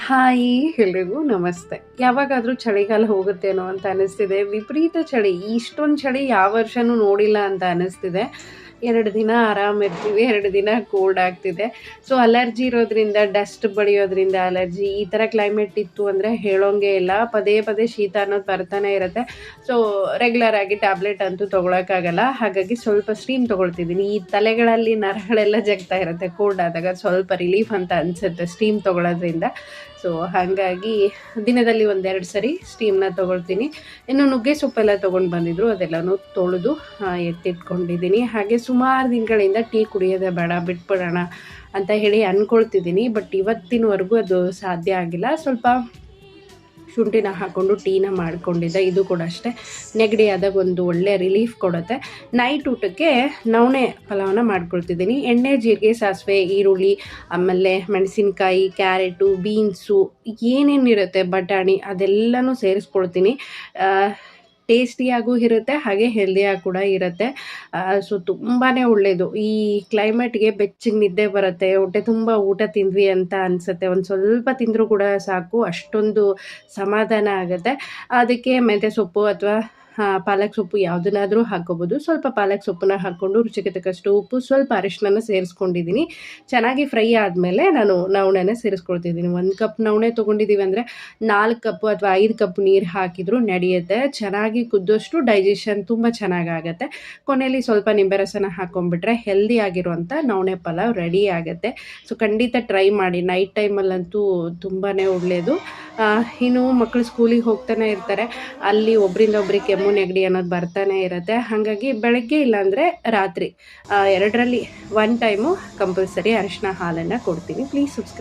Hi ಎಲ್ರಿಗೂ ನಮಸ್ತೆ. ಯಾವಾಗಾದರೂ ಚಳಿಗಾಲ ಹೋಗುತ್ತೇನೋ ಅಂತ ಅನಿಸ್ತಿದೆ. ವಿಪರೀತ ಚಳಿ, ಇಷ್ಟೊಂದು ಚಳಿ ಯಾವ ವರ್ಷನೂ ನೋಡಿಲ್ಲ ಅಂತ ಅನಿಸ್ತಿದೆ. 2 ದಿನ ಆರಾಮಿರ್ತೀವಿ, 2 ದಿನ ಕೋಲ್ಡ್ ಆಗ್ತಿದೆ. ಸೊ ಅಲರ್ಜಿ ಇರೋದ್ರಿಂದ, ಡಸ್ಟ್ ಬಡಿಯೋದ್ರಿಂದ ಅಲರ್ಜಿ, ಈ ಥರ ಕ್ಲೈಮೇಟ್ ಇತ್ತು ಅಂದರೆ ಹೇಳೋಂಗೆ ಇಲ್ಲ. ಪದೇ ಪದೇ ಶೀತ ಅನ್ನೋದು ಬರ್ತಾನೆ ಇರುತ್ತೆ. ಸೊ ರೆಗ್ಯುಲರ್ ಆಗಿ ಟ್ಯಾಬ್ಲೆಟ್ ಅಂತೂ ತೊಗೊಳಕ್ಕಾಗಲ್ಲ. ಹಾಗಾಗಿ ಸ್ವಲ್ಪ ಸ್ಟೀಮ್ ತೊಗೊಳ್ತಿದ್ದೀನಿ. ಈ ತಲೆಗಳಲ್ಲಿ ನರಗಳೆಲ್ಲ ಜಗ್ತಾ ಇರುತ್ತೆ ಕೋಲ್ಡ್ ಆದಾಗ, ಸ್ವಲ್ಪ ರಿಲೀಫ್ ಅಂತ ಅನಿಸುತ್ತೆ ಸ್ಟೀಮ್ ತೊಗೊಳೋದ್ರಿಂದ. ಸೊ ಹಾಗಾಗಿ ದಿನದಲ್ಲಿ 1-2 ಸರಿ ಸ್ಟೀಮ್ನ ತೊಗೊಳ್ತೀನಿ. ಇನ್ನು ನುಗ್ಗೆ ಸೊಪ್ಪೆಲ್ಲ ತೊಗೊಂಡು ಬಂದಿದ್ರು, ಅದೆಲ್ಲನೂ ತೊಳೆದು ಎತ್ತಿಟ್ಕೊಂಡಿದ್ದೀನಿ. ಹಾಗೆ ಸುಮಾರು ದಿನಗಳಿಂದ ಟೀ ಕುಡಿಯೋದೇ ಬೇಡ, ಬಿಟ್ಬಿಡೋಣ ಅಂತ ಹೇಳಿ ಅಂದ್ಕೊಳ್ತಿದ್ದೀನಿ. ಬಟ್ ಇವತ್ತಿನವರೆಗೂ ಅದು ಸಾಧ್ಯ ಆಗಿಲ್ಲ. ಸ್ವಲ್ಪ ಶುಂಠಿನ ಹಾಕ್ಕೊಂಡು ಟೀನ ಮಾಡ್ಕೊಂಡಿದ್ದೆ. ಇದು ಕೂಡ ಅಷ್ಟೇ, ನೆಗಡಿ ಆದಾಗ ಒಂದು ಒಳ್ಳೆ ರಿಲೀಫ್ ಕೊಡುತ್ತೆ. ನೈಟ್ ಊಟಕ್ಕೆ ನವಣೆ ಪಲಾವನ್ನ ಮಾಡ್ಕೊಳ್ತಿದ್ದೀನಿ. ಎಣ್ಣೆ, ಜೀರಿಗೆ, ಸಾಸಿವೆ, ಈರುಳ್ಳಿ, ಆಮೇಲೆ ಮೆಣಸಿನ್ಕಾಯಿ, ಕ್ಯಾರೆಟು, ಬೀನ್ಸು, ಏನೇನಿರುತ್ತೆ ಬಟಾಣಿ ಅದೆಲ್ಲನೂ ಸೇರಿಸ್ಕೊಳ್ತೀನಿ. ಟೇಸ್ಟಿಯಾಗೂ ಇರುತ್ತೆ, ಹಾಗೆ ಹೆಲ್ದಿಯಾಗಿ ಕೂಡ ಇರುತ್ತೆ. ಸೊ ತುಂಬಾ ಒಳ್ಳೆಯದು. ಈ ಕ್ಲೈಮೇಟ್ಗೆ ಬೆಚ್ಚಗೆ ನಿದ್ದೆ ಬರುತ್ತೆ, ಹೊಟ್ಟೆ ತುಂಬ ಊಟ ತಿಂದ್ವಿ ಅಂತ ಅನಿಸುತ್ತೆ. ಒಂದು ಸ್ವಲ್ಪ ತಿಂದರೂ ಕೂಡ ಸಾಕು, ಅಷ್ಟೊಂದು ಸಮಾಧಾನ ಆಗುತ್ತೆ. ಅದಕ್ಕೆ ಮೆಂತ್ಯ ಸೊಪ್ಪು ಅಥವಾ ಪಾಲಕ್ ಸೊಪ್ಪು ಯಾವುದನ್ನಾದರೂ ಹಾಕ್ಕೋಬೋದು. ಸ್ವಲ್ಪ ಪಾಲಕ್ ಸೊಪ್ಪನ್ನ ಹಾಕ್ಕೊಂಡು ರುಚಿಗೆ ತಕ್ಕಷ್ಟು ಉಪ್ಪು, ಸ್ವಲ್ಪ ಅರಿಶಿನ ಸೇರಿಸ್ಕೊಂಡಿದ್ದೀನಿ. ಚೆನ್ನಾಗಿ ಫ್ರೈ ಆದಮೇಲೆ ನಾನು ನವಣೆನ ಸೇರಿಸ್ಕೊಳ್ತಿದ್ದೀನಿ. 1 ಕಪ್ ನವಣೆ ತೊಗೊಂಡಿದ್ದೀವಿ ಅಂದರೆ 4 ಕಪ್ಪು ಅಥವಾ 5 ಕಪ್ ನೀರು ಹಾಕಿದರೂ ನಡೆಯುತ್ತೆ. ಚೆನ್ನಾಗಿ ಕುದ್ದಷ್ಟು ಡೈಜೆಷನ್ ತುಂಬ ಚೆನ್ನಾಗಾಗತ್ತೆ. ಕೊನೆಯಲ್ಲಿ ಸ್ವಲ್ಪ ನಿಂಬೆ ರಸನ ಹಾಕ್ಕೊಂಡ್ಬಿಟ್ರೆ ಹೆಲ್ದಿ ಆಗಿರುವಂಥ ನವಣೆ ಪಲಾವ್ ರೆಡಿ ಆಗುತ್ತೆ. ಸೊ ಖಂಡಿತ ಟ್ರೈ ಮಾಡಿ, ನೈಟ್ ಟೈಮಲ್ಲಂತೂ ತುಂಬಾ ಒಳ್ಳೆಯದು. ಇನ್ನು ಮಕ್ಕಳು ಸ್ಕೂಲಿಗೆ ಹೋಗ್ತಾನೆ ಇರ್ತಾರೆ, ಅಲ್ಲಿ ಒಬ್ಬರಿಂದ ಒಬ್ರಿಗೆ ಕೆಮ್ಮು, ನೆಗಡಿ ಅನ್ನೋದು ಬರ್ತಾನೆ ಇರುತ್ತೆ. ಹಾಗಾಗಿ ಬೆಳಗ್ಗೆ ಇಲ್ಲಾಂದರೆ ರಾತ್ರಿ 2ರಲ್ಲಿ 1 ಟೈಮು ಕಂಪಲ್ಸರಿ ಅರಿಶಿನ ಹಾಲನ್ನು ಕೊಡ್ತೀನಿ. Please subscribe.